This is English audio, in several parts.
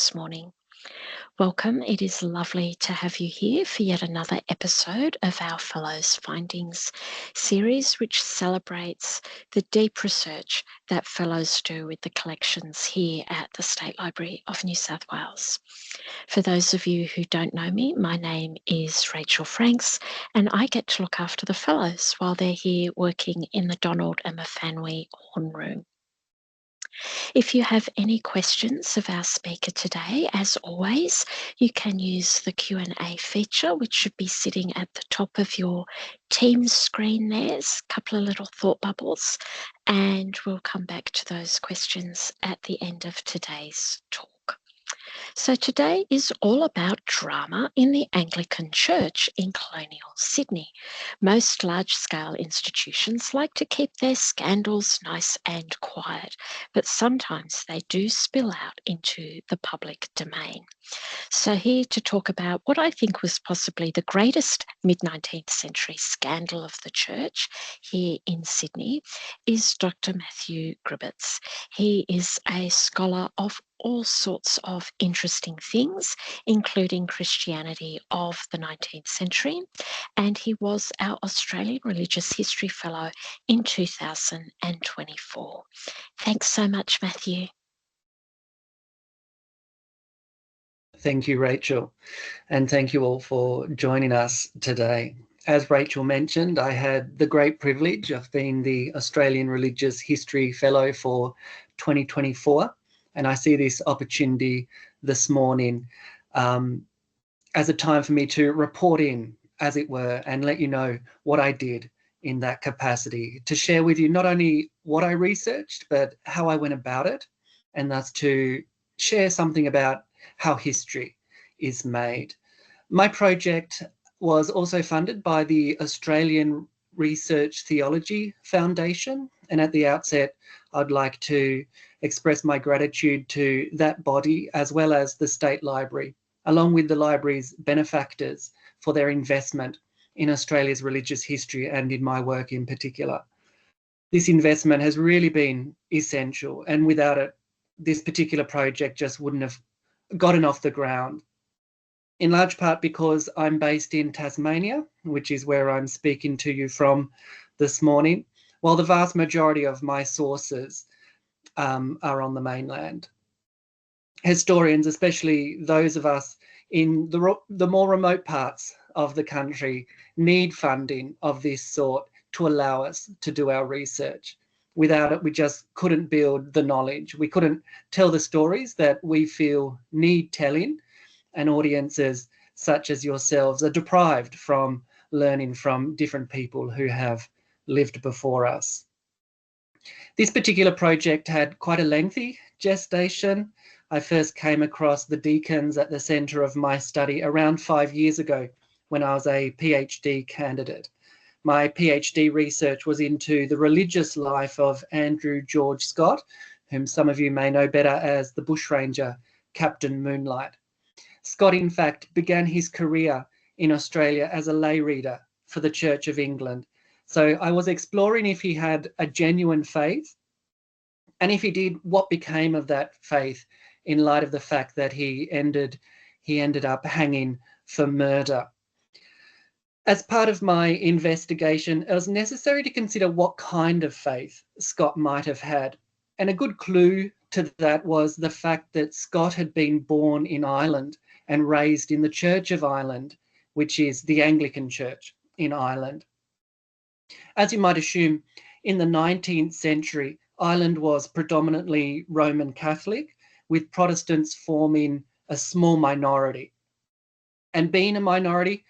this morning. Welcome. It is lovely to have you here for yet another episode of our Fellows Findings series, which celebrates the deep research that Fellows do with the collections here at the State Library of New South Wales. For those of you who don't know me, my name is Rachel Franks, and I get to look after the Fellows while they're here working in the Donald and Mafanui Horn Room. If you have any questions of our speaker today, as always, you can use the Q&A feature, which should be sitting at the top of your Teams screen. There's a couple of little thought bubbles, and we'll come back to those questions at the end of today's talk. So today is all about drama in the Anglican Church in colonial Sydney. Most large-scale institutions like to keep their scandals nice and quiet, but sometimes they do spill out into the public domain. So here to talk about what I think was possibly the greatest mid-19th century scandal of the church here in Sydney is Dr. Matthew Grubits. He is a scholar of all sorts of interesting things, including Christianity of the 19th century, and he was our Australian Religious History Fellow in 2024. Thanks so much, Matthew. Thank you, Rachel, and thank you all for joining us today. As Rachel mentioned, I had the great privilege of being the Australian Religious History Fellow for 2024, and I see this opportunity this morning as a time for me to report in, as it were, and let you know what I did in that capacity, to share with you not only what I researched, but how I went about it, and thus to share something about how history is made. My project was also funded by the Australian Research Theology Foundation, and at the outset, I'd like to express my gratitude to that body as well as the State Library, along with the library's benefactors, for their investment in Australia's religious history and in my work in particular. This investment has really been essential, and without it, this particular project just wouldn't have gotten off the ground, in large part because I'm based in Tasmania, which is where I'm speaking to you from this morning, while the vast majority of my sources are on the mainland. Historians, especially those of us in the more remote parts of the country, need funding of this sort to allow us to do our research. Without it, we just couldn't build the knowledge. We couldn't tell the stories that we feel need telling, and audiences such as yourselves are deprived from learning from different people who have lived before us. This particular project had quite a lengthy gestation. I first came across the deacons at the centre of my study around 5 years ago when I was a PhD candidate. My PhD research was into the religious life of Andrew George Scott, whom some of you may know better as the bushranger Captain Moonlight. Scott, in fact, began his career in Australia as a lay reader for the Church of England. So I was exploring if he had a genuine faith, and if he did, what became of that faith in light of the fact that he ended up hanging for murder. As part of my investigation, it was necessary to consider what kind of faith Scott might have had. And a good clue to that was the fact that Scott had been born in Ireland and raised in the Church of Ireland, which is the Anglican Church in Ireland. As you might assume, in the 19th century, Ireland was predominantly Roman Catholic, with Protestants forming a small minority. And being a minority,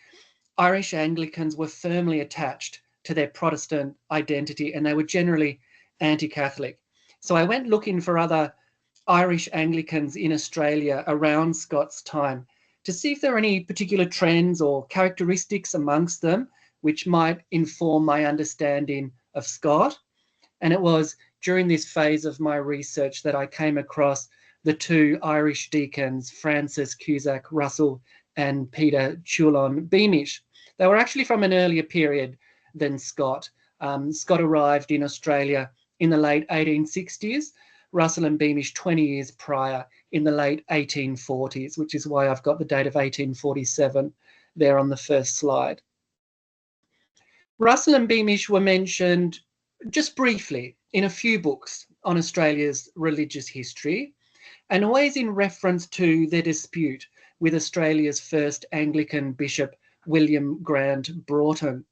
Irish Anglicans were firmly attached to their Protestant identity, and they were generally anti-Catholic. So I went looking for other Irish Anglicans in Australia around Scott's time to see if there are any particular trends or characteristics amongst them which might inform my understanding of Scott. And it was during this phase of my research that I came across the two Irish deacons, Francis Cusack Russell and Peter Teulon Beamish. They were actually from an earlier period than Scott. Scott arrived in Australia in the late 1860s, Russell and Beamish 20 years prior in the late 1840s, which is why I've got the date of 1847 there on the first slide. Russell and Beamish were mentioned just briefly in a few books on Australia's religious history, and always in reference to their dispute with Australia's first Anglican bishop, William Grant Broughton.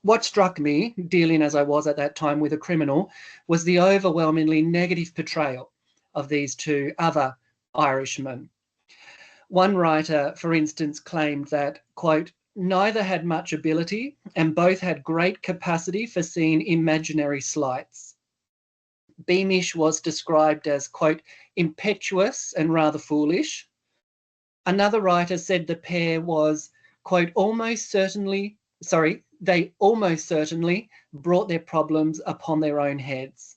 What struck me, dealing as I was at that time with a criminal, was the overwhelmingly negative portrayal of these two other Irishmen. One writer, for instance, claimed that, quote, neither had much ability and both had great capacity for seeing imaginary slights. Beamish was described as, quote, impetuous and rather foolish. Another writer said the pair was, quote, they almost certainly brought their problems upon their own heads.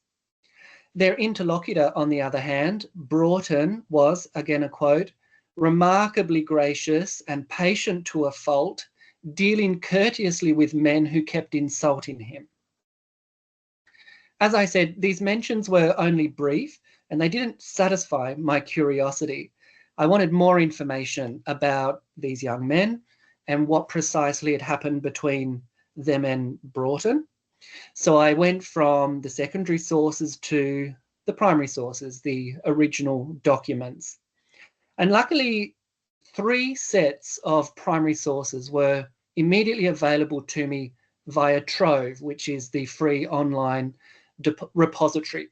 Their interlocutor, on the other hand, Broughton, was, again a quote, remarkably gracious and patient to a fault, dealing courteously with men who kept insulting him. As I said, these mentions were only brief and they didn't satisfy my curiosity. I wanted more information about these young men and what precisely had happened between them and Broughton. So I went from the secondary sources to the primary sources, the original documents. And luckily, 3 sets of primary sources were immediately available to me via Trove, which is the free online repository.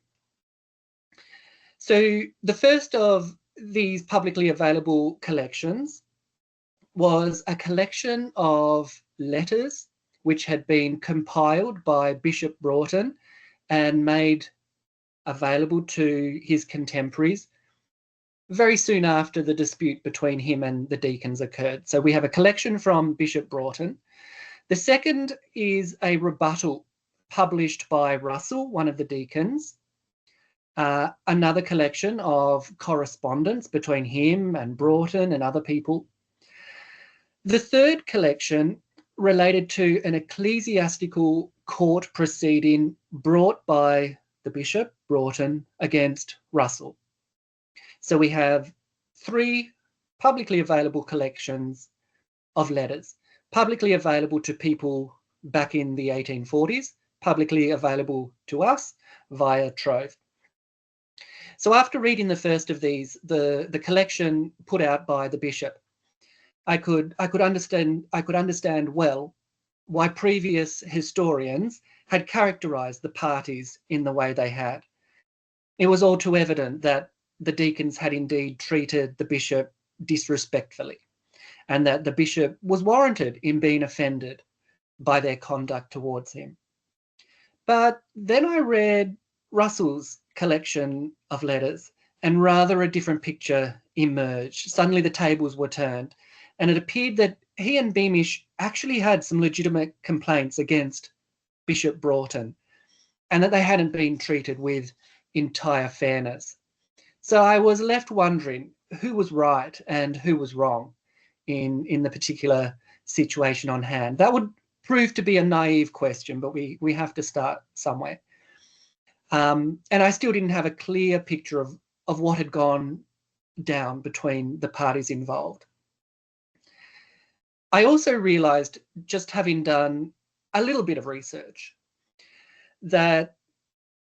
So the first of these publicly available collections was a collection of letters which had been compiled by Bishop Broughton and made available to his contemporaries very soon after the dispute between him and the deacons occurred. So we have a collection from Bishop Broughton. The second is a rebuttal published by Russell, one of the deacons. Another collection of correspondence between him and Broughton and other people. The third collection related to an ecclesiastical court proceeding brought by the Bishop, Broughton, against Russell. So we have 3 publicly available collections of letters, publicly available to people back in the 1840s, publicly available to us via Trove. So after reading the first of these, the collection put out by the bishop, I could understand well why previous historians had characterised the parties in the way they had. It was all too evident that the deacons had indeed treated the bishop disrespectfully, and that the bishop was warranted in being offended by their conduct towards him. But then I read Russell's collection of letters, and rather a different picture emerged. Suddenly the tables were turned, and it appeared that he and Beamish actually had some legitimate complaints against Bishop Broughton, and that they hadn't been treated with entire fairness. So I was left wondering who was right and who was wrong in the particular situation on hand. That would prove to be a naive question, but we have to start somewhere. And I still didn't have a clear picture of what had gone down between the parties involved. I also realised, just having done a little bit of research, that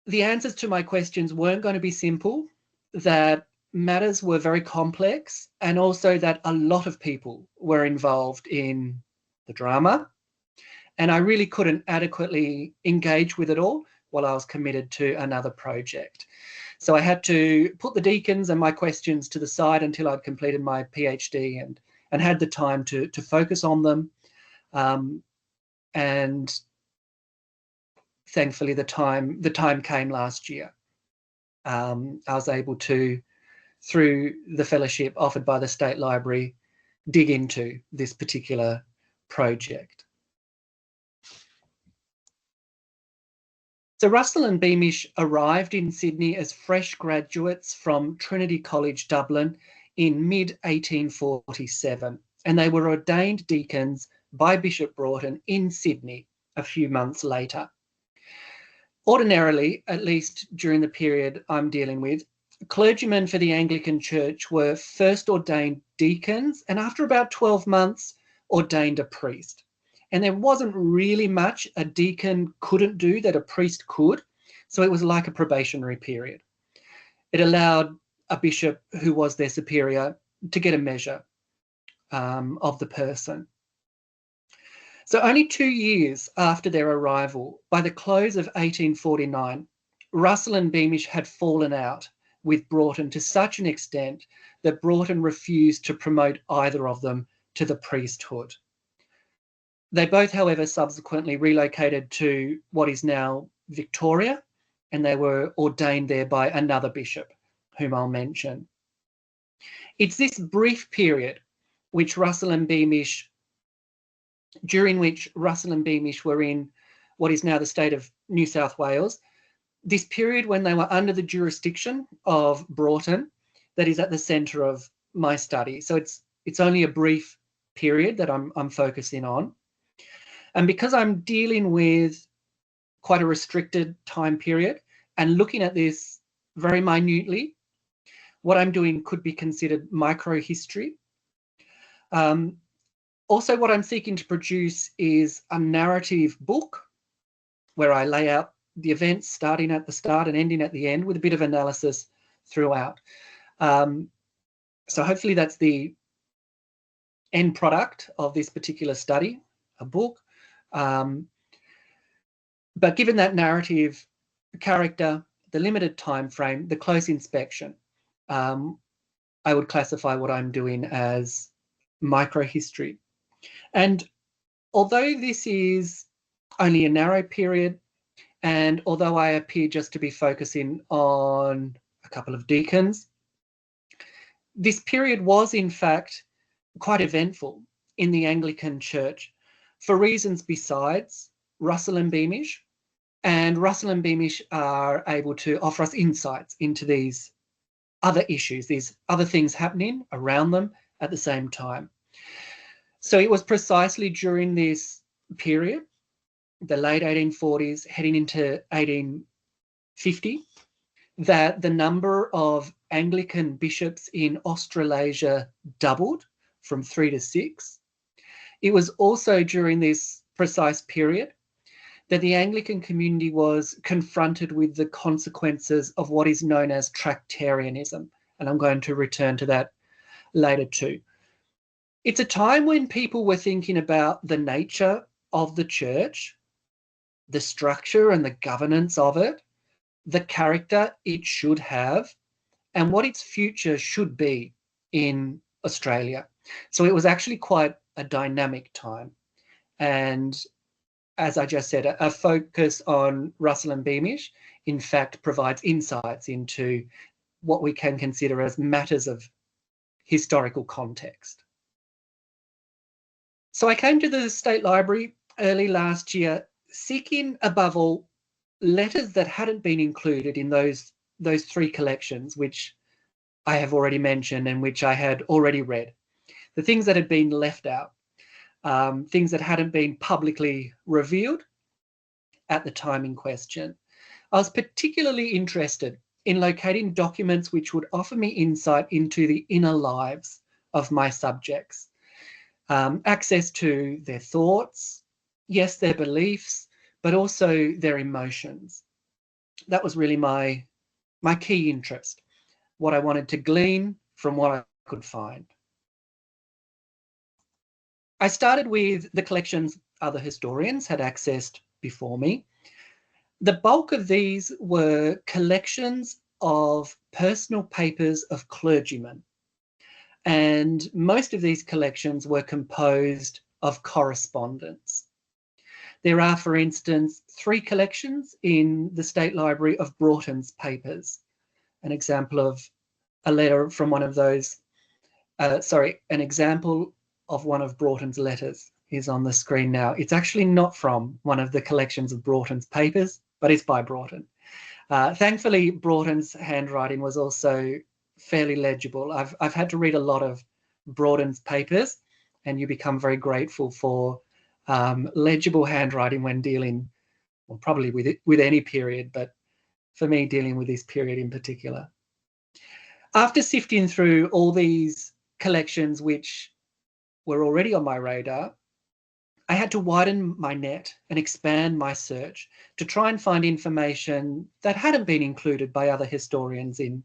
the answers to my questions weren't going to be simple, that matters were very complex, and also that a lot of people were involved in the drama, and I really couldn't adequately engage with it all while I was committed to another project. So I had to put the deacons and my questions to the side until I'd completed my PhD and had the time to focus on them. And thankfully the time came last year. I was able to, through the fellowship offered by the State Library, dig into this particular project. So Russell and Beamish arrived in Sydney as fresh graduates from Trinity College, Dublin in mid-1847, and they were ordained deacons by Bishop Broughton in Sydney a few months later. Ordinarily, at least during the period I'm dealing with, clergymen for the Anglican Church were first ordained deacons, and after about 12 months, ordained a priest. And there wasn't really much a deacon couldn't do that a priest could, so it was like a probationary period. It allowed a bishop who was their superior to get a measure of the person. So only 2 years after their arrival, by the close of 1849, Russell and Beamish had fallen out with Broughton to such an extent that Broughton refused to promote either of them to the priesthood. They both, however, subsequently relocated to what is now Victoria, and they were ordained there by another bishop, whom I'll mention. It's this brief period during which Russell and Beamish were in what is now the state of New South Wales, this period when they were under the jurisdiction of Broughton, that is at the centre of my study. So it's only a brief period that I'm focusing on. And because I'm dealing with quite a restricted time period and looking at this very minutely, what I'm doing could be considered microhistory. Also, what I'm seeking to produce is a narrative book where I lay out the events starting at the start and ending at the end with a bit of analysis throughout. So hopefully that's the end product of this particular study, a book. But given that narrative character, the limited time frame, the close inspection, I would classify what I'm doing as microhistory. And although this is only a narrow period, and although I appear just to be focusing on a couple of deacons, this period was in fact quite eventful in the Anglican Church for reasons besides Russell and Beamish. And Russell and Beamish are able to offer us insights into these other issues, these other things happening around them at the same time. So it was precisely during this period, the late 1840s, heading into 1850, that the number of Anglican bishops in Australasia doubled from 3 to 6. It was also during this precise period that the Anglican community was confronted with the consequences of what is known as Tractarianism, and I'm going to return to that later too. It's a time when people were thinking about the nature of the church, the structure and the governance of it, the character it should have, and what its future should be in Australia. So it was actually quite a dynamic time. And as I just said, a focus on Russell and Beamish, in fact, provides insights into what we can consider as matters of historical context. So I came to the State Library early last year seeking, above all, letters that hadn't been included in those 3 collections, which I have already mentioned and which I had already read. The things that had been left out, things that hadn't been publicly revealed at the time in question. I was particularly interested in locating documents which would offer me insight into the inner lives of my subjects, access to their thoughts, yes, their beliefs, but also their emotions. That was really my key interest, what I wanted to glean from what I could find. I started with the collections other historians had accessed before me. The bulk of these were collections of personal papers of clergymen, and most of these collections were composed of correspondence. There are, for instance, 3 collections in the State Library of Broughton's papers. An example of a letter from one of those, an example of one of Broughton's letters is on the screen now. It's actually not from one of the collections of Broughton's papers, but it's by Broughton. Thankfully, Broughton's handwriting was also fairly legible. I've had to read a lot of Broughton's papers, and you become very grateful for legible handwriting when dealing well, probably with any period, but for me, dealing with this period in particular. After sifting through all these collections which were already on my radar, I had to widen my net and expand my search to try and find information that hadn't been included by other historians in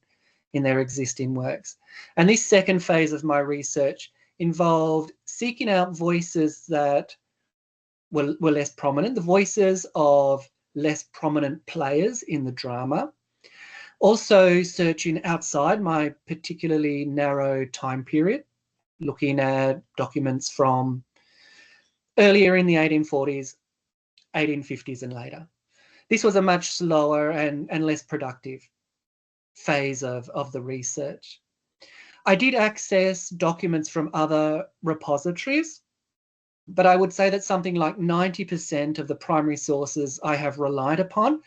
their existing works. And this second phase of my research involved seeking out voices that were less prominent, the voices of less prominent players in the drama. Also searching outside my particularly narrow time period, looking at documents from earlier in the 1840s, 1850s and later. This was a much slower and less productive phase of the research. I did access documents from other repositories, but I would say that something like 90% of the primary sources I have relied upon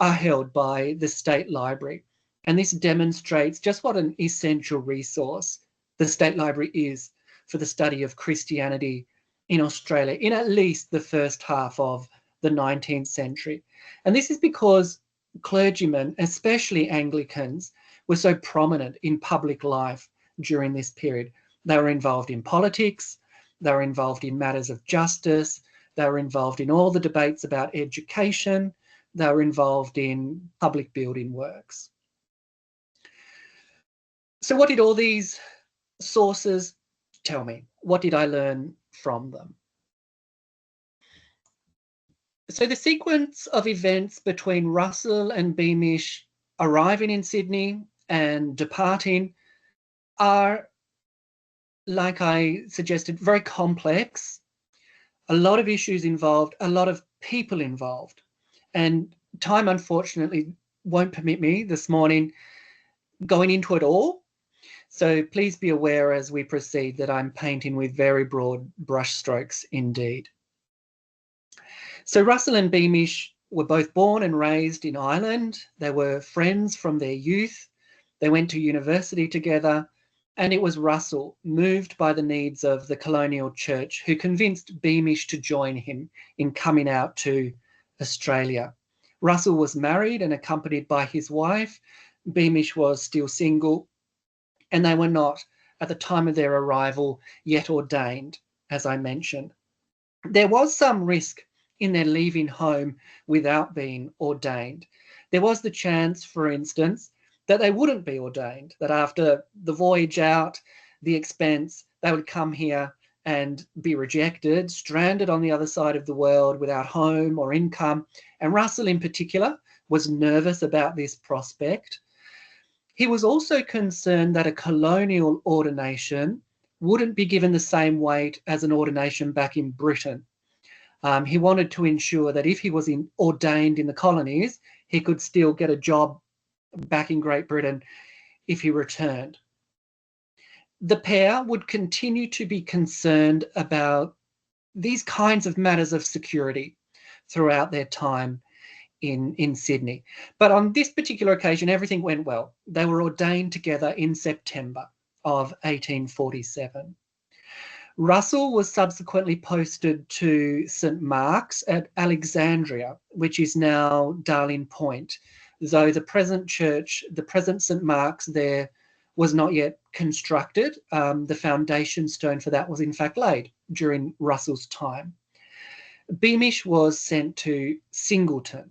are held by the State Library. And this demonstrates just what an essential resource the State Library is for the study of Christianity in Australia in at least the first half of the 19th century. And this is because clergymen, especially Anglicans, were so prominent in public life during this period. They were involved in politics, they were involved in matters of justice, they were involved in all the debates about education, they were involved in public building works. So what did all these sources tell me? What did I learn from them? So the sequence of events between Russell and Beamish arriving in Sydney and departing are, like I suggested, very complex. A lot of issues involved, a lot of people involved. And time, unfortunately, won't permit me this morning going into it all. So please be aware as we proceed that I'm painting with very broad brushstrokes indeed. So Russell and Beamish were both born and raised in Ireland. They were friends from their youth. They went to university together. And it was Russell, moved by the needs of the colonial church, who convinced Beamish to join him in coming out to Australia. Russell was married and accompanied by his wife. Beamish was still single, and they were not, at the time of their arrival, yet ordained, as I mentioned. There was some risk in their leaving home without being ordained. There was the chance, for instance, that they wouldn't be ordained, that after the voyage out, the expense, they would come here and be rejected, stranded on the other side of the world without home or income. And Russell in particular was nervous about this prospect. He was also concerned that a colonial ordination wouldn't be given the same weight as an ordination back in Britain. He wanted to ensure that if he was ordained in the colonies, he could still get a job back in Great Britain if he returned. The pair would continue to be concerned about these kinds of matters of security throughout their time in Sydney. But on this particular occasion, everything went well. They were ordained together in September of 1847. Russell was subsequently posted to St. Mark's at Alexandria, which is now Darling Point, though the present church, the present St. Mark's there, was not yet constructed. The foundation stone for that was in fact laid during Russell's time. Beamish was sent to Singleton.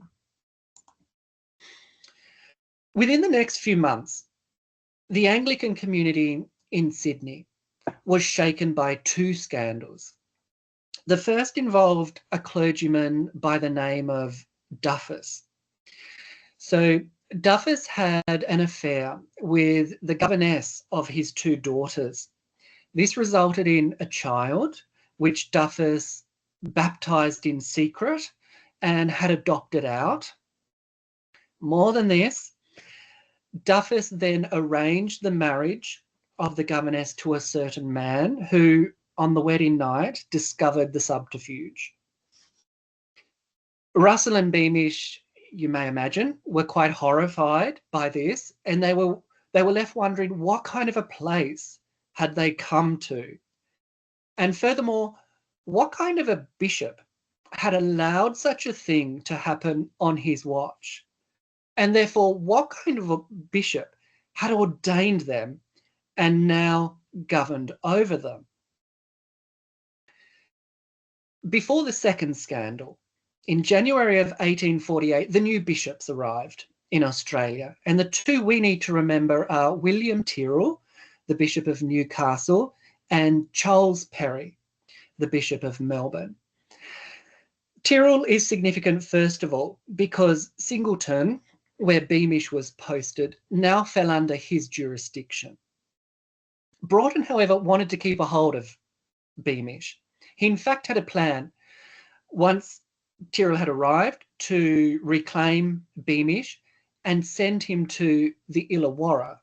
Within the next few months, the Anglican community in Sydney was shaken by two scandals. The first involved a clergyman by the name of Duffus. So Duffus had an affair with the governess of his two daughters. This resulted in a child, which Duffus baptised in secret and had adopted out. More than this, Duffus then arranged the marriage of the governess to a certain man who, on the wedding night, discovered the subterfuge. Russell and Beamish, you may imagine, were quite horrified by this, and they were left wondering what kind of a place had they come to. And furthermore, what kind of a bishop had allowed such a thing to happen on his watch? And therefore, what kind of a bishop had ordained them and now governed over them? Before the second scandal, in January of 1848, the new bishops arrived in Australia. And the two we need to remember are William Tyrrell, the Bishop of Newcastle, and Charles Perry, the Bishop of Melbourne. Tyrrell is significant, first of all, because Singleton, where Beamish was posted, now fell under his jurisdiction. Broughton, however, wanted to keep a hold of Beamish. He, in fact, had a plan, once Tyrrell had arrived, to reclaim Beamish and send him to the Illawarra.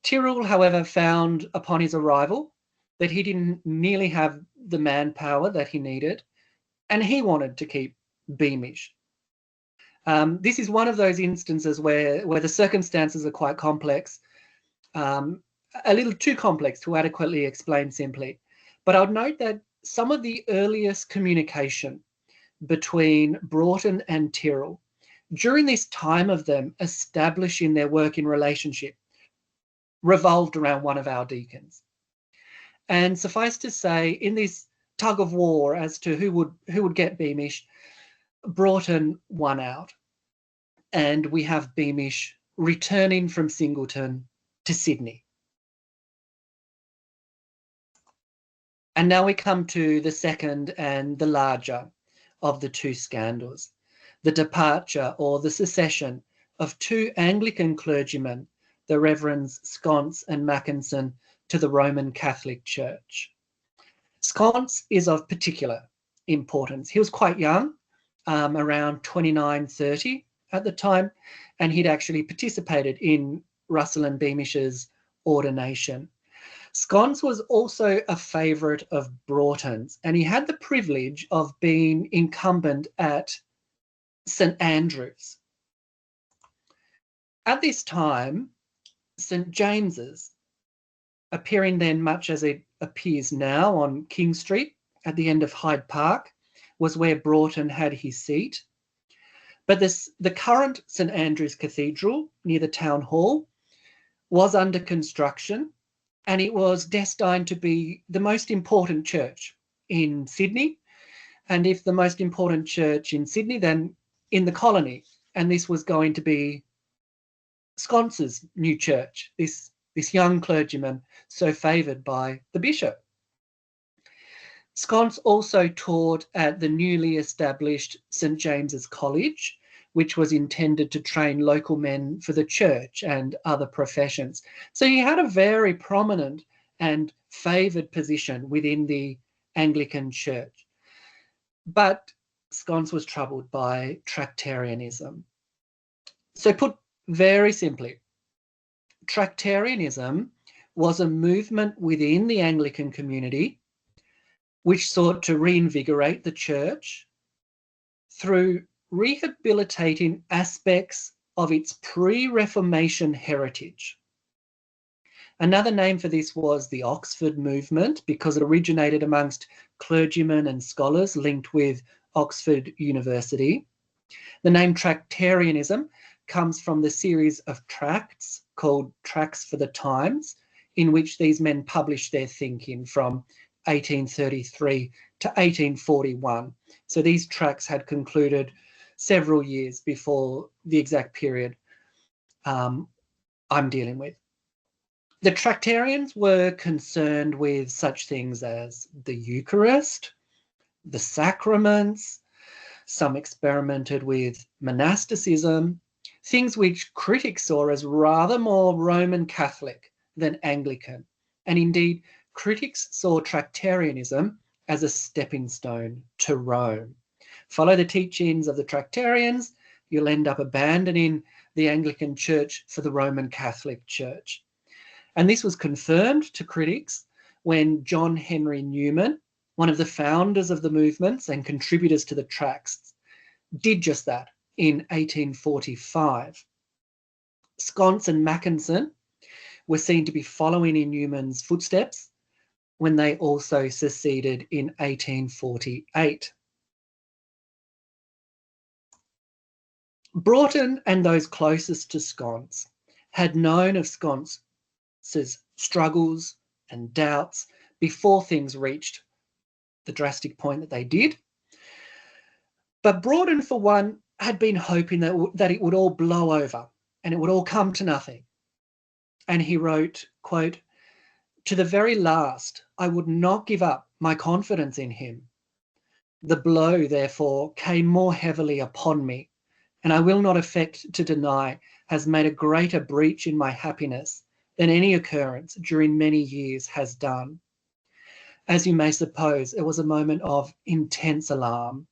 Tyrrell, however, found upon his arrival that he didn't nearly have the manpower that he needed, and he wanted to keep Beamish. This is one of those instances where the circumstances are quite complex, a little too complex to adequately explain simply. But I would note that some of the earliest communication between Broughton and Tyrrell during this time of them establishing their working relationship revolved around one of our deacons. And suffice to say, in this tug of war as to who would get Beamish, Broughton won out. And we have Beamish returning from Singleton to Sydney. And now we come to the second and the larger of the two scandals, the departure or the secession of two Anglican clergymen, the Reverends Sconce and Mackinson, to the Roman Catholic Church. Sconce is of particular importance. He was quite young, around 29, 30 at the time, and he'd actually participated in Russell and Beamish's ordination. Sconce was also a favourite of Broughton's, and he had the privilege of being incumbent at St Andrews. At this time, St James's, appearing then much as it appears now on King Street at the end of Hyde Park, was where Broughton had his seat. But the current St Andrew's Cathedral near the Town Hall was under construction, and it was destined to be the most important church in Sydney. And if the most important church in Sydney, then in the colony. And this was going to be Sconce's new church, this young clergyman so favoured by the bishop. Sconce also taught at the newly established St James's College, which was intended to train local men for the church and other professions. So he had a very prominent and favoured position within the Anglican Church. But Sconce was troubled by Tractarianism. So put very simply, Tractarianism was a movement within the Anglican community which sought to reinvigorate the church through rehabilitating aspects of its pre-Reformation heritage. Another name for this was the Oxford movement, because it originated amongst clergymen and scholars linked with Oxford University. The name Tractarianism comes from the series of tracts called Tracts for the Times, in which these men published their thinking from 1833 to 1841. So these tracts had concluded several years before the exact period I'm dealing with. The Tractarians were concerned with such things as the Eucharist, the sacraments. Some experimented with monasticism, things which critics saw as rather more Roman Catholic than Anglican. And indeed, critics saw Tractarianism as a stepping stone to Rome. Follow the teachings of the Tractarians, you'll end up abandoning the Anglican Church for the Roman Catholic Church. And this was confirmed to critics when John Henry Newman, one of the founders of the movements and contributors to the tracts, did just that in 1845. Sconce and Mackinson were seen to be following in Newman's footsteps when they also seceded in 1848. Broughton and those closest to sconce had known of Sconce's struggles and doubts before things reached the drastic point that they did. But Broughton, for one, had been hoping that it would all blow over and it would all come to nothing. And he wrote, quote, "To the very last, I would not give up my confidence in him. The blow, therefore, came more heavily upon me, and I will not affect to deny has made a greater breach in my happiness than any occurrence during many years has done." As you may suppose, it was a moment of intense alarm.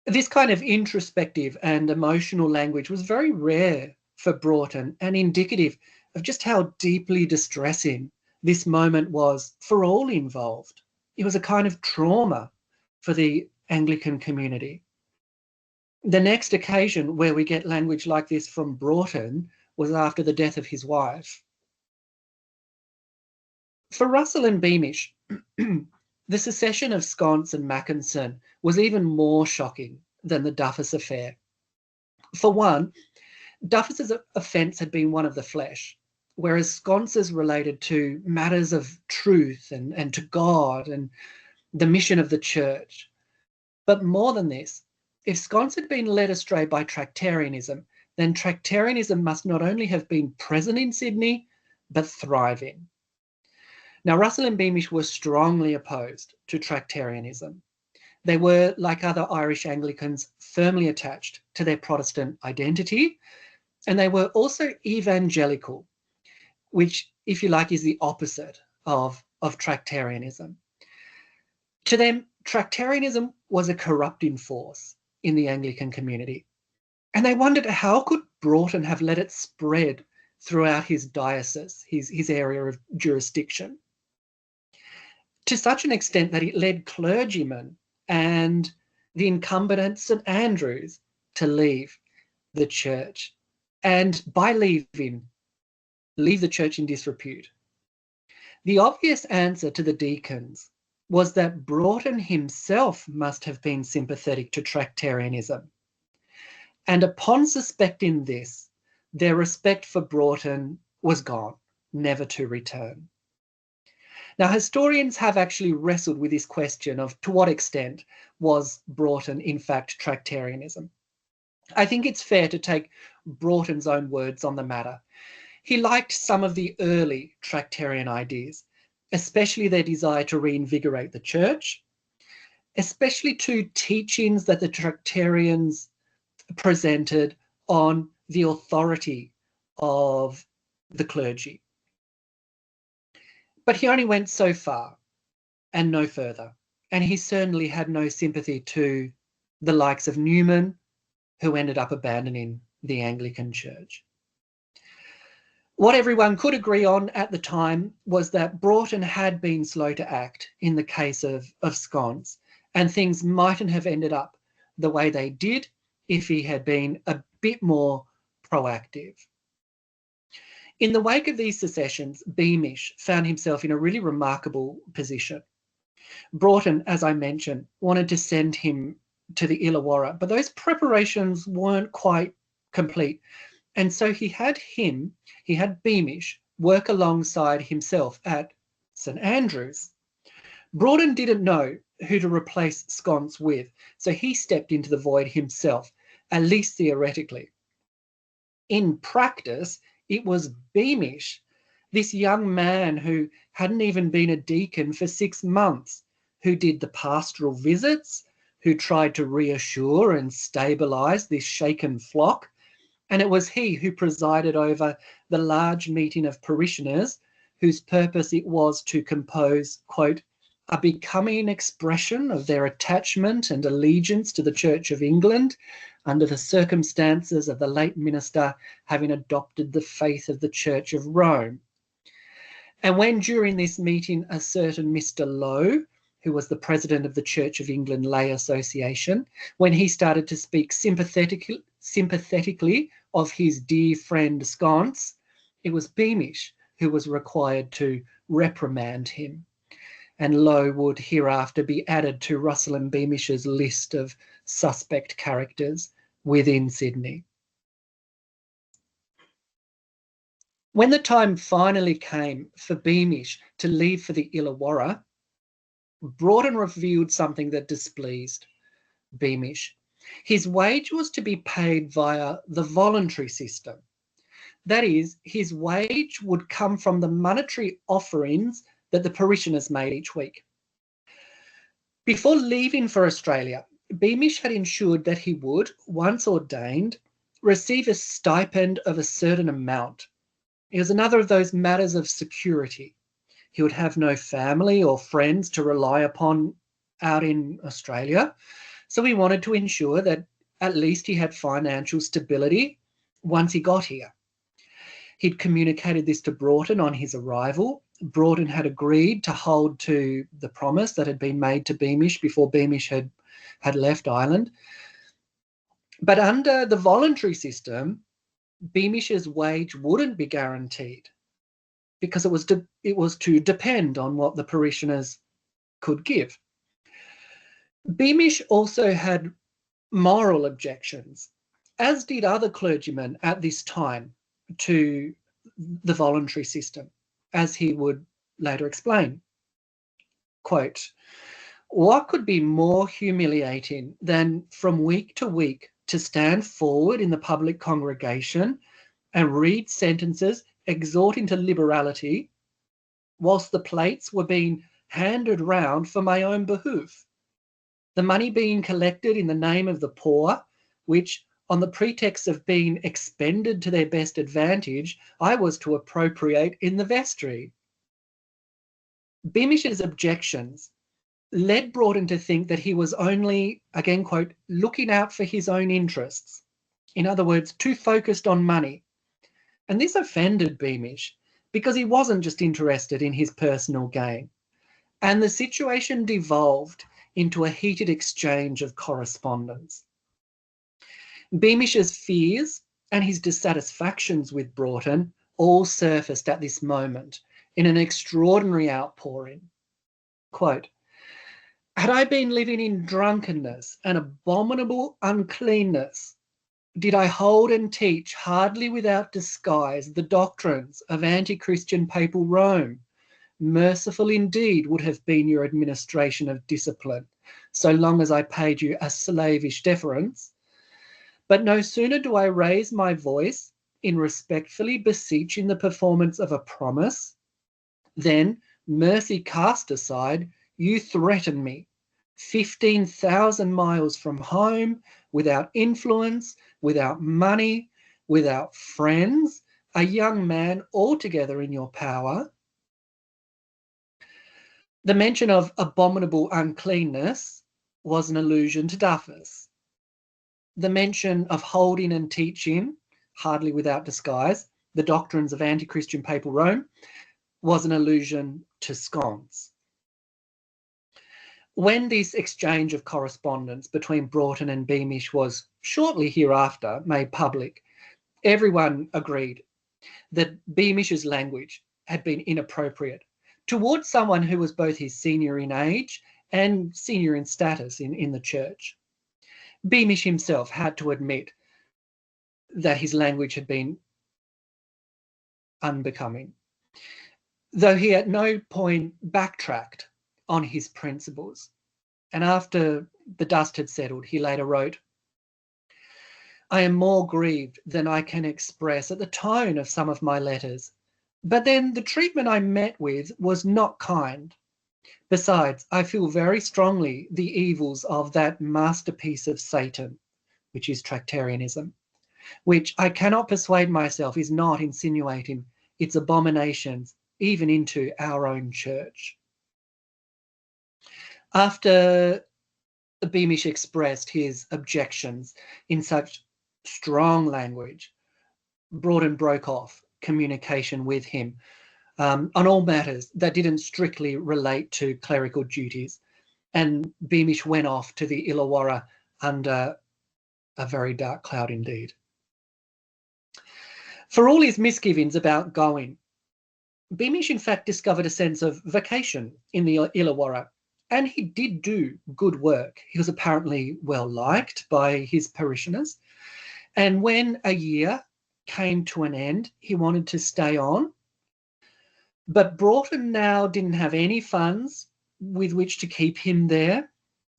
This kind of introspective and emotional language was very rare for Broughton and indicative of just how deeply distressing this moment was for all involved. It was a kind of trauma for the Anglican community. The next occasion where we get language like this from Broughton was after the death of his wife. For Russell and Beamish, the secession of Sconce and Mackinson was even more shocking than the Duffus affair. For one, Duffus's offence had been one of the flesh, whereas Sconce's related to matters of truth and to God and the mission of the church. But more than this, if Sconce had been led astray by Tractarianism, then Tractarianism must not only have been present in Sydney, but thriving. Now, Russell and Beamish were strongly opposed to Tractarianism. They were, like other Irish Anglicans, firmly attached to their Protestant identity, and they were also evangelical, which, if you like, is the opposite of Tractarianism. To them, Tractarianism was a corrupting force in the Anglican community, and they wondered how could Broughton have let it spread throughout his diocese, his area of jurisdiction, to such an extent that it led clergymen and the incumbent at St Andrews to leave the church, and by leave the church in disrepute. The obvious answer to the deacons was that Broughton himself must have been sympathetic to Tractarianism. And upon suspecting this, their respect for Broughton was gone, never to return. Now, historians have actually wrestled with this question of to what extent was Broughton in fact Tractarianism. I think it's fair to take Broughton's own words on the matter. He liked some of the early Tractarian ideas, especially their desire to reinvigorate the church, especially two teachings that the Tractarians presented on the authority of the clergy. But he only went so far and no further, and he certainly had no sympathy to the likes of Newman, who ended up abandoning the Anglican Church. What everyone could agree on at the time was that Broughton had been slow to act in the case of Sconce, and things mightn't have ended up the way they did if he had been a bit more proactive. In the wake of these secessions, Beamish found himself in a really remarkable position. Broughton, as I mentioned, wanted to send him to the Illawarra, but those preparations weren't quite complete. And so he had Beamish, work alongside himself at St Andrews. Broughton didn't know who to replace Sconce with, so he stepped into the void himself, at least theoretically. In practice, it was Beamish, this young man who hadn't even been a deacon for 6 months, who did the pastoral visits, who tried to reassure and stabilise this shaken flock. And it was he who presided over the large meeting of parishioners whose purpose it was to compose, quote, "a becoming expression of their attachment and allegiance to the Church of England under the circumstances of the late minister having adopted the faith of the Church of Rome." And when during this meeting a certain Mr. Lowe, who was the president of the Church of England Lay Association, when he started to speak sympathetically of his dear friend Sconce, it was Beamish who was required to reprimand him. and Lowe would hereafter be added to Russell and Beamish's list of suspect characters within Sydney. When the time finally came for Beamish to leave for the Illawarra, Broughton revealed something that displeased Beamish. His wage was to be paid via the voluntary system. That is, his wage would come from the monetary offerings that the parishioners made each week. Before leaving for Australia, Beamish had ensured that he would, once ordained, receive a stipend of a certain amount. It was another of those matters of security. He would have no family or friends to rely upon out in Australia, so he wanted to ensure that at least he had financial stability once he got here. He'd communicated this to Broughton on his arrival. Broughton had agreed to hold to the promise that had been made to Beamish before Beamish had left Ireland. But under the voluntary system, Beamish's wage wouldn't be guaranteed because it was to depend on what the parishioners could give. Beamish also had moral objections, as did other clergymen at this time, to the voluntary system, as he would later explain. Quote, "What could be more humiliating than from week to week to stand forward in the public congregation and read sentences exhorting to liberality whilst the plates were being handed round for my own behoof, the money being collected in the name of the poor, which, on the pretext of being expended to their best advantage, I was to appropriate in the vestry." Beamish's objections led Broughton to think that he was only, again quote, "looking out for his own interests." In other words, too focused on money. And this offended Beamish because he wasn't just interested in his personal gain. And the situation devolved into a heated exchange of correspondence. Beamish's fears and his dissatisfactions with Broughton all surfaced at this moment in an extraordinary outpouring. Quote, "Had I been living in drunkenness and abominable uncleanness, did I hold and teach hardly without disguise the doctrines of anti-Christian papal Rome, merciful indeed would have been your administration of discipline, so long as I paid you a slavish deference. But no sooner do I raise my voice in respectfully beseeching the performance of a promise, then, mercy cast aside, you threaten me, 15,000 miles from home, without influence, without money, without friends, a young man altogether in your power." The mention of abominable uncleanness was an allusion to Duffus. The mention of holding and teaching, hardly without disguise, the doctrines of anti-Christian papal Rome was an allusion to scones. When this exchange of correspondence between Broughton and Beamish was shortly hereafter made public, everyone agreed that Beamish's language had been inappropriate towards someone who was both his senior in age and senior in status in the church. Beamish himself had to admit that his language had been unbecoming, though he at no point backtracked on his principles. And after the dust had settled, he later wrote, "I am more grieved than I can express at the tone of some of my letters, but then the treatment I met with was not kind. Besides, I feel very strongly the evils of that masterpiece of Satan, which is Tractarianism, which I cannot persuade myself is not insinuating its abominations even into our own church." After Beamish expressed his objections in such strong language, Broughton broke off communication with him on all matters that didn't strictly relate to clerical duties, and Beamish went off to the Illawarra under a very dark cloud indeed. For all his misgivings about going, Beamish, in fact, discovered a sense of vocation in the Illawarra, and he did do good work. He was apparently well liked by his parishioners. And when a year came to an end, he wanted to stay on. But Broughton now didn't have any funds with which to keep him there.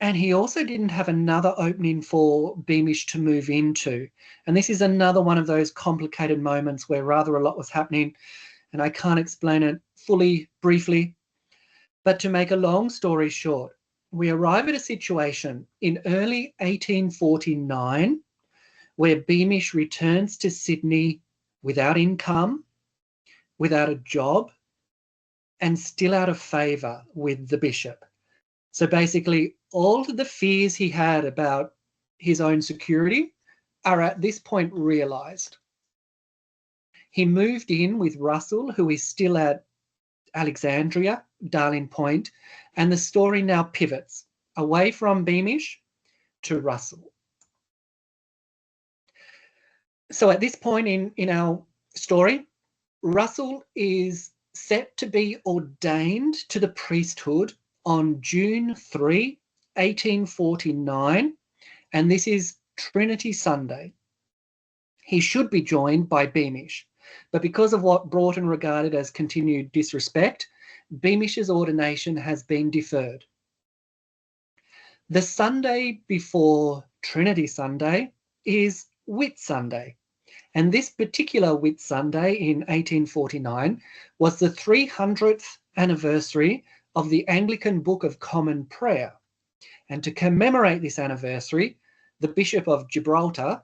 And he also didn't have another opening for Beamish to move into. And this is another one of those complicated moments where rather a lot was happening, and I can't explain it fully, briefly. But to make a long story short, we arrive at a situation in early 1849 where Beamish returns to Sydney without income, without a job, and still out of favour with the bishop. So basically, all of the fears he had about his own security are at this point realised. He moved in with Russell, who is still at Alexandria, Darling Point, and the story now pivots away from Beamish to Russell. So at this point in our story, Russell is set to be ordained to the priesthood on June 3, 1849, and this is Trinity Sunday. He should be joined by Beamish, but because of what Broughton regarded as continued disrespect, Beamish's ordination has been deferred. The Sunday before Trinity Sunday is Whit Sunday, and this particular Whit Sunday in 1849 was the 300th anniversary of the Anglican Book of Common Prayer. And to commemorate this anniversary, the Bishop of Gibraltar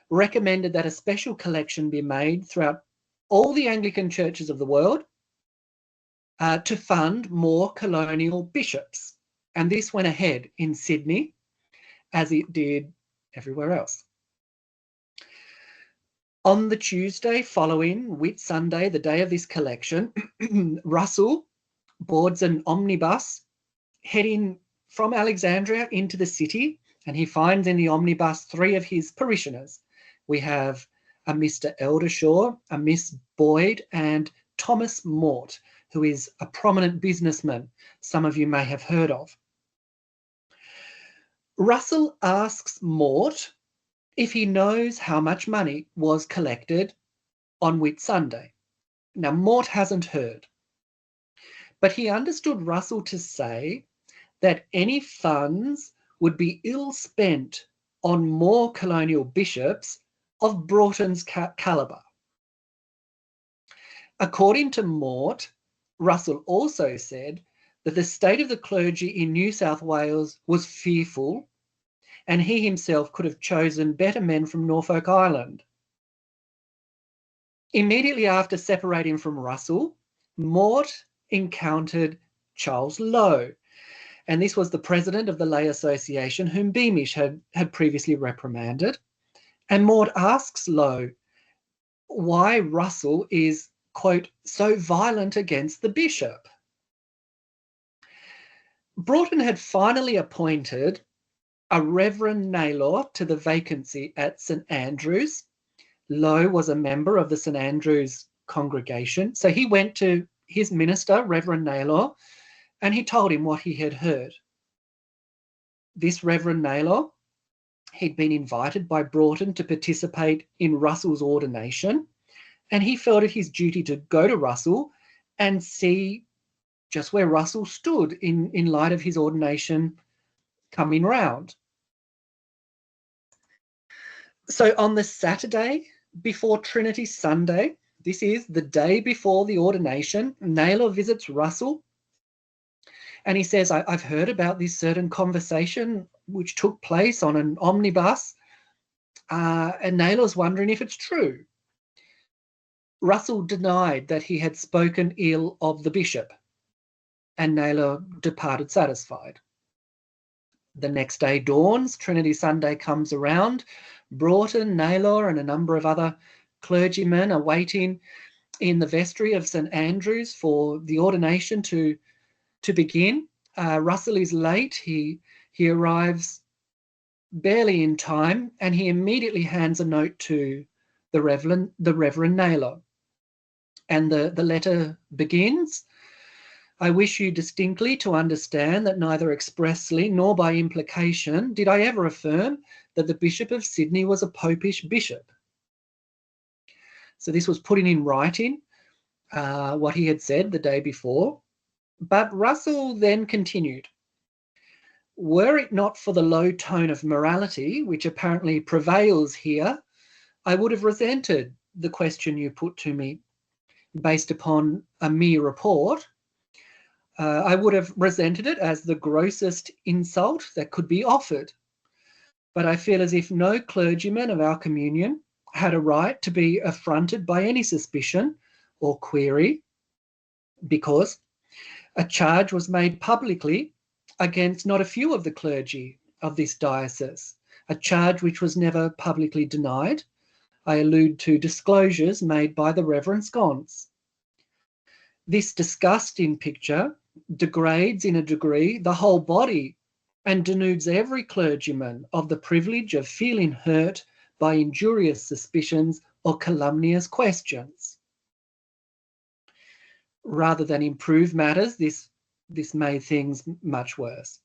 recommended that a special collection be made throughout all the Anglican churches of the world to fund more colonial bishops. And this went ahead in Sydney as it did everywhere else. On the Tuesday following Whit Sunday, the day of this collection, Russell boards an omnibus heading from Alexandria into the city, and he finds in the omnibus 3 of his parishioners. We have a Mr. Eldershaw, a Miss Boyd, and Thomas Mort, who is a prominent businessman some of you may have heard of. Russell asks Mort if he knows how much money was collected on Whit Sunday. Now, Mort hasn't heard, but he understood Russell to say that any funds would be ill spent on more colonial bishops of Broughton's calibre. According to Mort, Russell also said that the state of the clergy in New South Wales was fearful, and he himself could have chosen better men from Norfolk Island. Immediately after separating from Russell, Mort encountered Charles Lowe, and this was the president of the Lay Association, whom Beamish had previously reprimanded. And Mort asks Lowe why Russell is, quote, so violent against the bishop. Broughton had finally appointed a Reverend Naylor to the vacancy at St Andrews. Lowe was a member of the St Andrews congregation, so he went to his minister, Reverend Naylor, and he told him what he had heard. This Reverend Naylor, he'd been invited by Broughton to participate in Russell's ordination, and he felt it his duty to go to Russell and see just where Russell stood in light of his ordination coming round. So on the Saturday before Trinity Sunday, this is the day before the ordination, Naylor visits Russell and he says, I've heard about this certain conversation which took place on an omnibus, and Naylor's wondering if it's true. Russell denied that he had spoken ill of the bishop, and Naylor departed satisfied. The next day dawns, Trinity Sunday comes around. Broughton, Naylor, and a number of other clergymen are waiting in the vestry of St Andrews for the ordination to begin. Russell is late. He arrives barely in time, and he immediately hands a note to the Reverend Naylor. And the letter begins, "I wish you distinctly to understand that neither expressly nor by implication did I ever affirm that the Bishop of Sydney was a popish bishop." So this was putting in writing what he had said the day before. But Russell then continued, "Were it not for the low tone of morality which apparently prevails here, I would have resented the question you put to me based upon a mere report. I would have resented it as the grossest insult that could be offered. But I feel as if no clergyman of our communion had a right to be affronted by any suspicion or query, because a charge was made publicly against not a few of the clergy of this diocese, a charge which was never publicly denied. I allude to disclosures made by the Reverend Sconce. This disgusting picture degrades in a degree the whole body and denudes every clergyman of the privilege of feeling hurt by injurious suspicions or calumnious questions. Rather than improve matters, this made things much worse.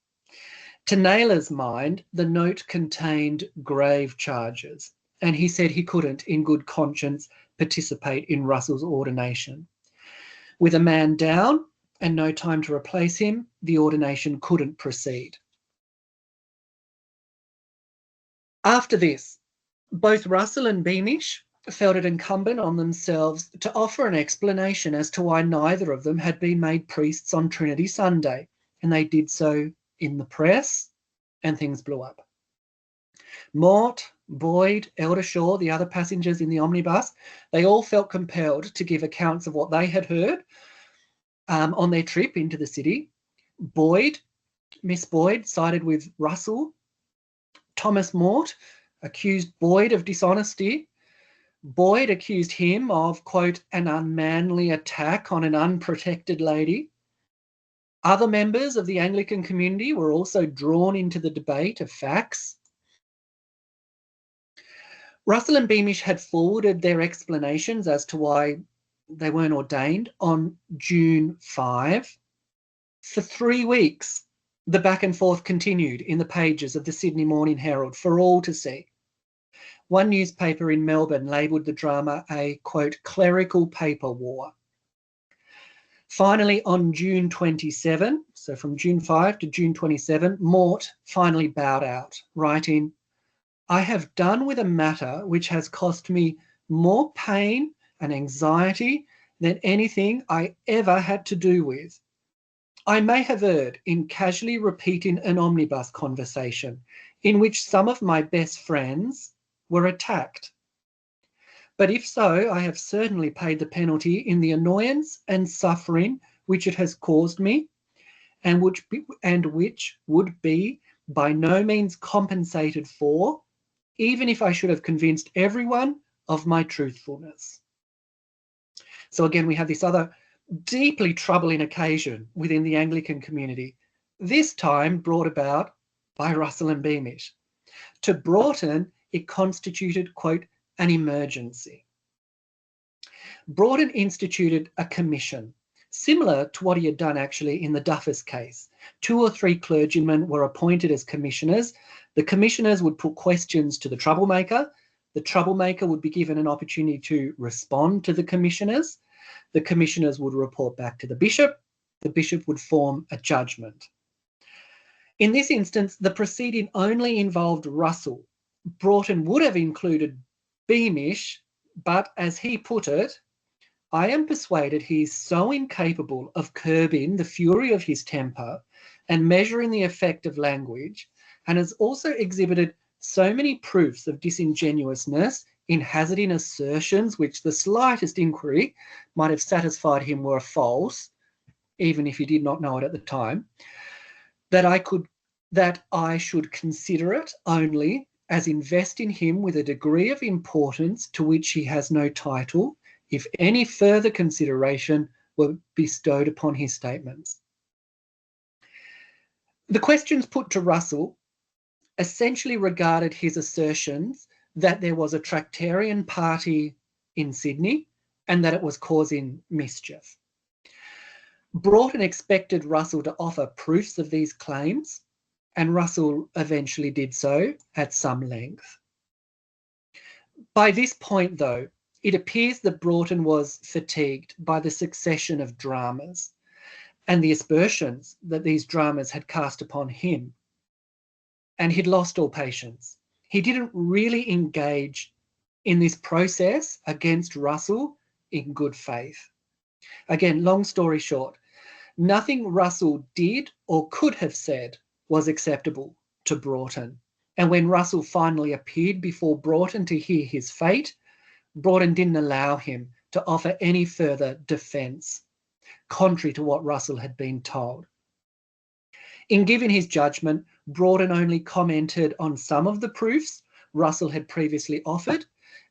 To Naylor's mind, the note contained grave charges, and he said he couldn't, in good conscience, participate in Russell's ordination. With a man down and no time to replace him, the ordination couldn't proceed. After this, both Russell and Beamish felt it incumbent on themselves to offer an explanation as to why neither of them had been made priests on Trinity Sunday, and they did so in the press, and things blew up. Mort, Boyd, Eldershaw, the other passengers in the omnibus, they all felt compelled to give accounts of what they had heard on their trip into the city. Miss Boyd sided with Russell. Thomas Mort accused Boyd of dishonesty. Boyd accused him of, quote, an unmanly attack on an unprotected lady. Other members of the Anglican community were also drawn into the debate of facts. Russell and Beamish had forwarded their explanations as to why they weren't ordained on June 5. For 3 weeks, the back and forth continued in the pages of the Sydney Morning Herald for all to see. One newspaper in Melbourne labelled the drama a, quote, clerical paper war. Finally, on June 27, so from June 5 to June 27, Mort finally bowed out, writing, "I have done with a matter which has cost me more pain and anxiety than anything I ever had to do with. I may have erred in casually repeating an omnibus conversation in which some of my best friends were attacked. But if so, I have certainly paid the penalty in the annoyance and suffering which it has caused me, and which would be by no means compensated for, even if I should have convinced everyone of my truthfulness." So again, we have this other deeply troubling occasion within the Anglican community, this time brought about by Russell and Beamish. To Broughton, it constituted, quote, an emergency. Broughton instituted a commission, similar to what he had done actually in the Duffus case. 2 or 3 clergymen were appointed as commissioners. The commissioners would put questions to the troublemaker. The troublemaker would be given an opportunity to respond to the commissioners. The commissioners would report back to the bishop. The bishop would form a judgment. In this instance, the proceeding only involved Russell. Broughton would have included Beamish, but as he put it, "I am persuaded he is so incapable of curbing the fury of his temper and measuring the effect of language, and has also exhibited so many proofs of disingenuousness in hazarding assertions which the slightest inquiry might have satisfied him were false, even if he did not know it at the time, that I should consider it only as investing him with a degree of importance to which he has no title, if any further consideration were bestowed upon his statements." The questions put to Russell essentially regarded his assertions that there was a Tractarian party in Sydney and that it was causing mischief. Broughton expected Russell to offer proofs of these claims, and Russell eventually did so at some length. By this point, though, it appears that Broughton was fatigued by the succession of dramas and the aspersions that these dramas had cast upon him, and he'd lost all patience. He didn't really engage in this process against Russell in good faith. Again, long story short, nothing Russell did or could have said was acceptable to Broughton. And when Russell finally appeared before Broughton to hear his fate, Broughton didn't allow him to offer any further defence, contrary to what Russell had been told. In giving his judgment, Broughton only commented on some of the proofs Russell had previously offered,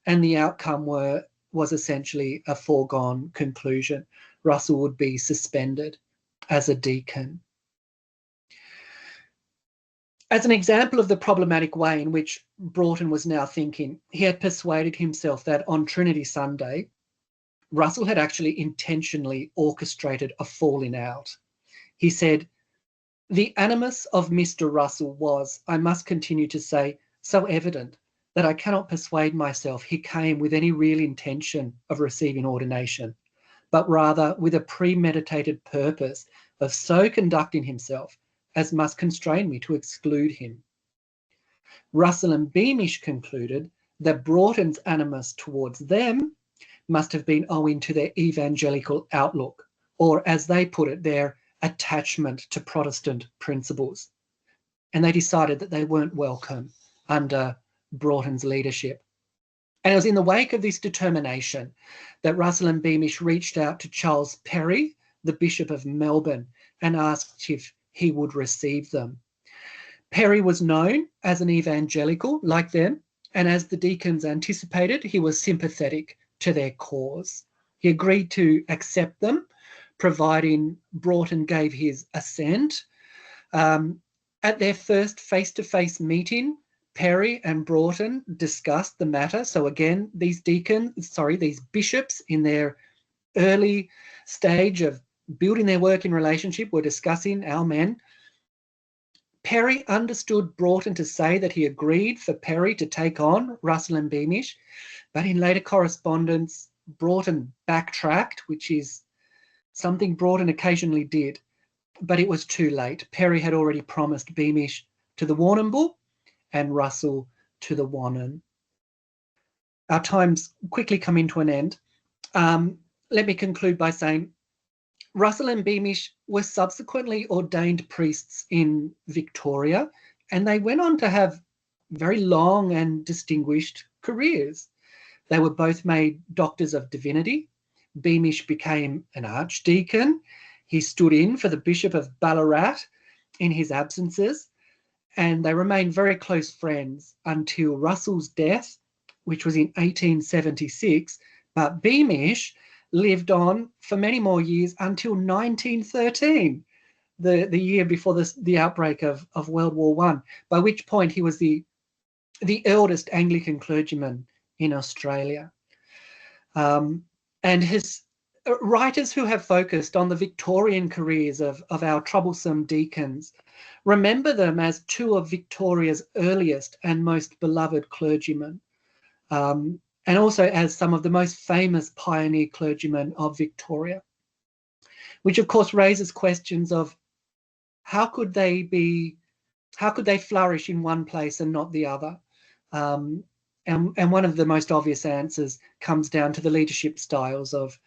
and the outcome was essentially a foregone conclusion. Russell would be suspended as a deacon. As an example of the problematic way in which Broughton was now thinking, he had persuaded himself that on Trinity Sunday, Russell had actually intentionally orchestrated a falling out. He said, "The animus of Mr. Russell was, I must continue to say, so evident that I cannot persuade myself he came with any real intention of receiving ordination, but rather with a premeditated purpose of so conducting himself as must constrain me to exclude him." Russell and Beamish concluded that Broughton's animus towards them must have been owing to their evangelical outlook, or as they put it, their attachment to Protestant principles. And they decided that they weren't welcome under Broughton's leadership. And it was in the wake of this determination that Russell and Beamish reached out to Charles Perry, the Bishop of Melbourne, and asked if he would receive them. Perry was known as an evangelical like them, and as the deacons anticipated, he was sympathetic to their cause. He agreed to accept them, providing Broughton gave his assent. At their first face-to-face meeting, Perry and Broughton discussed the matter. So again, these bishops in their early stage of building their working relationship were discussing our men. Perry understood Broughton to say that he agreed for Perry to take on Russell and Beamish, but in later correspondence, Broughton backtracked, which is something Broughton occasionally did, but it was too late. Perry had already promised Beamish to the Warrnambool and Russell to the Wannon. Our time's quickly coming to an end. Let me conclude by saying Russell and Beamish were subsequently ordained priests in Victoria, and they went on to have very long and distinguished careers. They were both made doctors of divinity. Beamish became an archdeacon. He stood in for the Bishop of Ballarat in his absences, and they remained very close friends until Russell's death, which was in 1876, but Beamish lived on for many more years until 1913, the year before the outbreak of World War I, by which point he was the eldest Anglican clergyman in Australia. And his writers who have focused on the Victorian careers of our troublesome deacons remember them as two of Victoria's earliest and most beloved clergymen, and also as some of the most famous pioneer clergymen of Victoria, which of course raises questions of how could they flourish in one place and not the other? And one of the most obvious answers comes down to the leadership styles of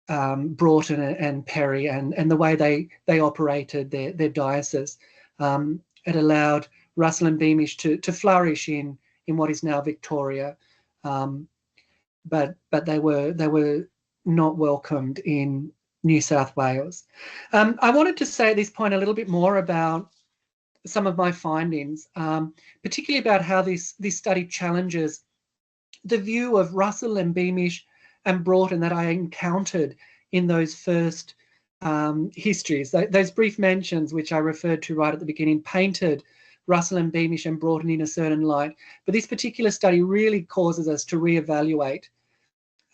Broughton and Perry and the way they operated their diocese. It allowed Russell and Beamish to flourish in what is now Victoria, but they were not welcomed in New South Wales. I wanted to say at this point a little bit more about some of my findings, particularly about how this study challenges the view of Russell and Beamish and Broughton that I encountered in those first histories. Those brief mentions, which I referred to right at the beginning, painted Russell and Beamish and Broughton in a certain light. But this particular study really causes us to reevaluate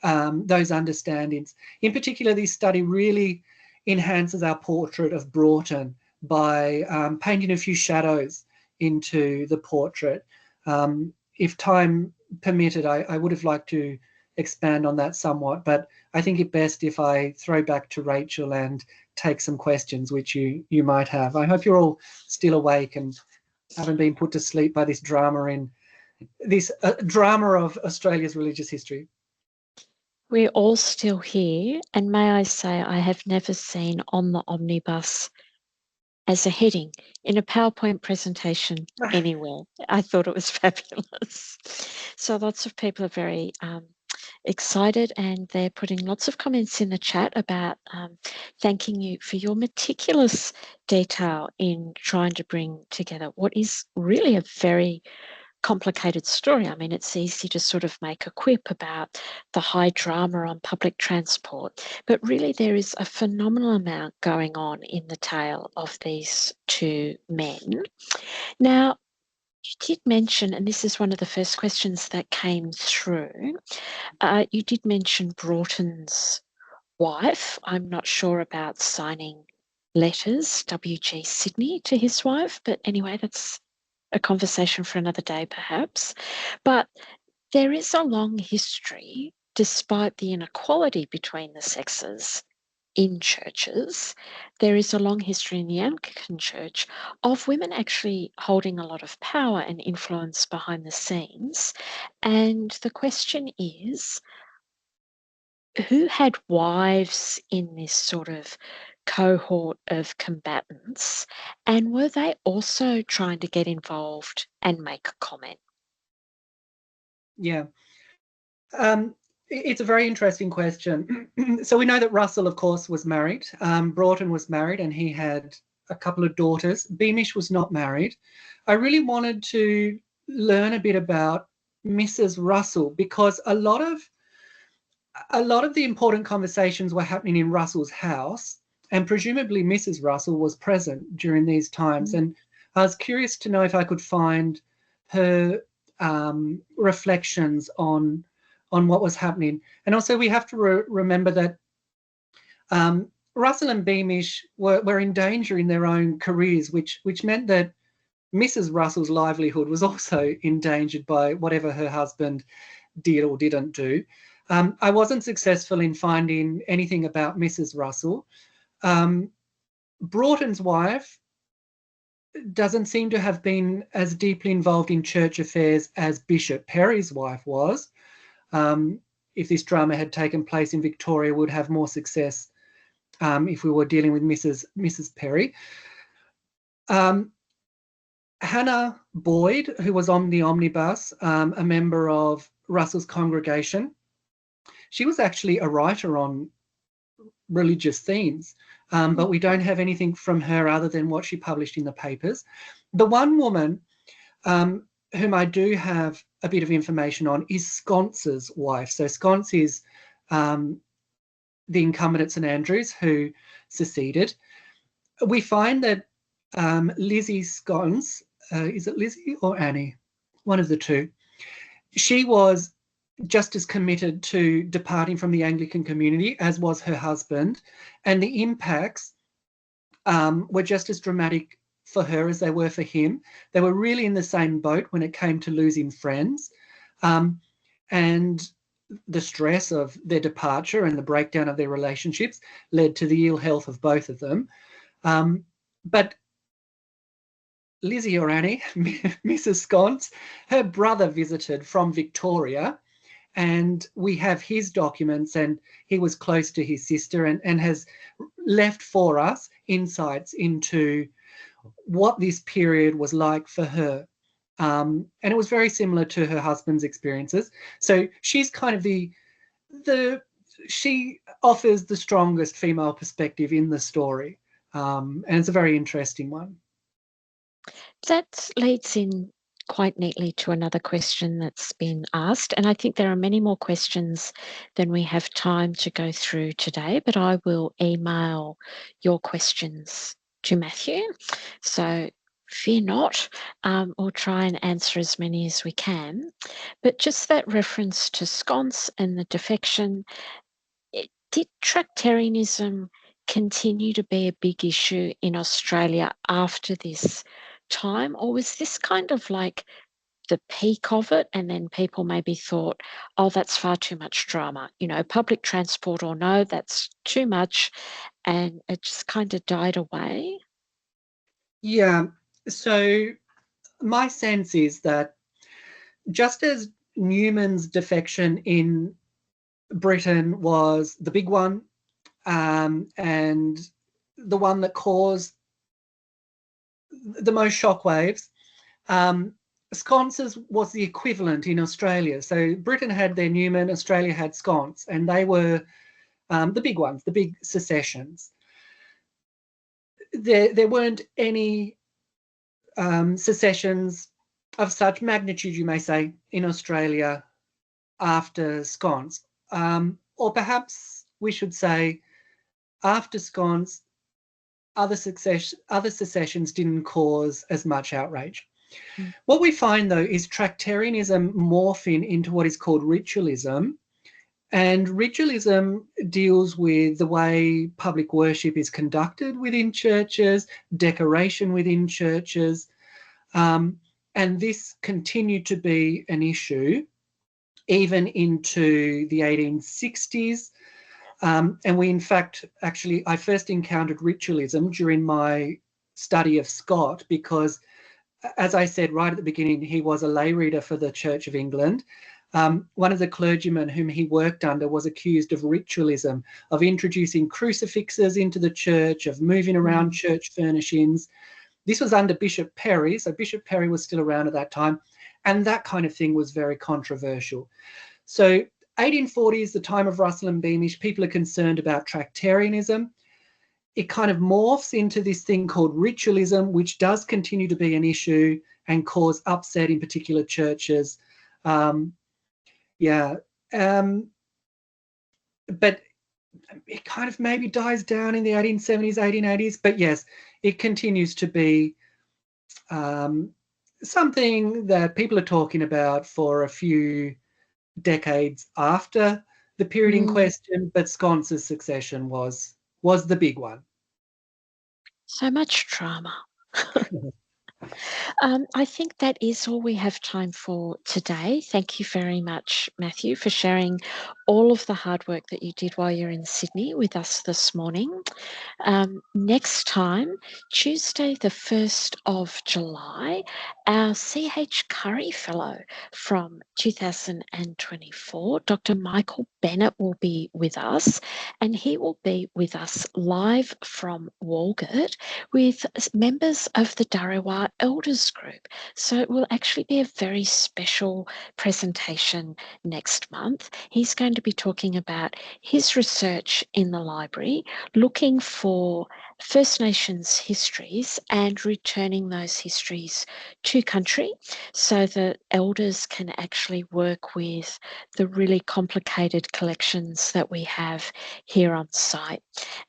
those understandings. In particular, this study really enhances our portrait of Broughton by painting a few shadows into the portrait. If time permitted, I would have liked to expand on that somewhat, but I think it best if I throw back to Rachel and take some questions which you might have. I hope you're all still awake and haven't been put to sleep by this drama of Australia's religious history. We're all still here, and may I say I have never seen on the omnibus as a heading in a PowerPoint presentation anywhere. I thought it was fabulous. So lots of people are very excited, and they're putting lots of comments in the chat about thanking you for your meticulous detail in trying to bring together what is really a very complicated story. I mean, it's easy to sort of make a quip about the high drama on public transport, but really there is a phenomenal amount going on in the tale of these two men. Now, you did mention, and this is one of the first questions that came through, you did mention Broughton's wife. I'm not sure about signing letters, WG Sydney, to his wife, but anyway, that's a conversation for another day, perhaps. But there is a long history, despite the inequality between the sexes in churches, there is a long history in the Anglican Church of women actually holding a lot of power and influence behind the scenes. And the question is, who had wives in this sort of cohort of combatants, and were they also trying to get involved and make a comment? Yeah. It's a very interesting question. So we know that Russell, of course, was married. Broughton was married, and he had a couple of daughters. Beamish was not married. I really wanted to learn a bit about Mrs. Russell because a lot of the important conversations were happening in Russell's house, and presumably Mrs. Russell was present during these times. And I was curious to know if I could find her reflections on what was happening. And also we have to remember that Russell and Beamish were in danger in their own careers, which meant that Mrs. Russell's livelihood was also endangered by whatever her husband did or didn't do. I wasn't successful in finding anything about Mrs. Russell. Broughton's wife doesn't seem to have been as deeply involved in church affairs as Bishop Perry's wife was. If this drama had taken place in Victoria, we would have more success if we were dealing with Mrs. Perry. Hannah Boyd, who was on the omnibus, a member of Russell's congregation, she was actually a writer on religious themes, but we don't have anything from her other than what she published in the papers. The one woman whom I do have a bit of information on is Sconce's wife. So Sconce is the incumbent at St Andrews who seceded. We find that Lizzie Sconce, is it Lizzie or Annie? One of the two. She was just as committed to departing from the Anglican community as was her husband, and the impacts were just as dramatic for her as they were for him. They were really in the same boat when it came to losing friends, and the stress of their departure and the breakdown of their relationships led to the ill health of both of them. But Lizzie or Annie, Mrs. Sconce, her brother visited from Victoria, and we have his documents, and he was close to his sister and has left for us insights into what this period was like for her. And it was very similar to her husband's experiences. So she's kind of she offers the strongest female perspective in the story. And it's a very interesting one. That leads in quite neatly to another question that's been asked, and I think there are many more questions than we have time to go through today, but I will email your questions to Matthew. So fear not. We'll try and answer as many as we can. But just that reference to sconce and the defection, did Tractarianism continue to be a big issue in Australia after this time? Or was this kind of like the peak of it, and then people maybe thought, oh, that's far too much drama, public transport, or no, that's too much, and it just kind of died away? Yeah, so my sense is that just as Newman's defection in Britain was the big one, and the one that caused the most shockwaves, sconces was the equivalent in Australia. So Britain had their Newman, Australia had sconce, and they were the big ones, the big secessions. There weren't any secessions of such magnitude, you may say, in Australia after sconce. Or perhaps we should say after sconce, other secessions didn't cause as much outrage. What we find, though, is Tractarianism morphing into what is called ritualism. And ritualism deals with the way public worship is conducted within churches, decoration within churches. And this continued to be an issue even into the 1860s. And we, in fact, actually, I first encountered ritualism during my study of Scott because, as I said right at the beginning, he was a lay reader for the Church of England. One of the clergymen whom he worked under was accused of ritualism, of introducing crucifixes into the church, of moving around church furnishings. This was under Bishop Perry, so Bishop Perry was still around at that time, and that kind of thing was very controversial. So 1840s, the time of Russell and Beamish, people are concerned about Tractarianism. It kind of morphs into this thing called ritualism, which does continue to be an issue and cause upset in particular churches. But it kind of maybe dies down in the 1870s, 1880s. But yes, it continues to be something that people are talking about for a few decades after the period in question. But sconce's succession was the big one. So much drama. I think that is all we have time for today. Thank you very much, Matthew, for sharing all of the hard work that you did while you're in Sydney with us this morning. Next time, Tuesday, the 1st of July, our C.H. Curry Fellow from 2024, Dr. Michael Bennett, will be with us, and he will be with us live from Walgett with members of the Dharawal Elders Group. So it will actually be a very special presentation next month. He's going to be talking about his research in the library, looking for First Nations histories and returning those histories to country so that elders can actually work with the really complicated collections that we have here on site.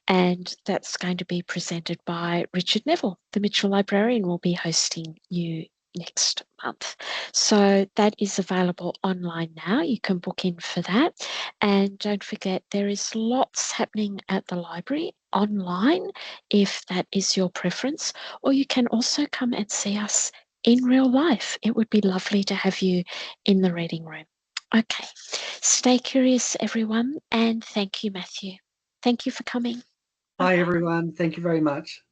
And that's going to be presented by Richard Neville. The Mitchell Librarian will be hosting you next month. So that is available online now. You can book in for that. And don't forget, there is lots happening at the library online if that is your preference, or you can also come and see us in real life. It would be lovely to have you in the reading room. Okay, stay curious, everyone, and thank you, Matthew. Thank you for coming. Bye, everyone. Thank you very much.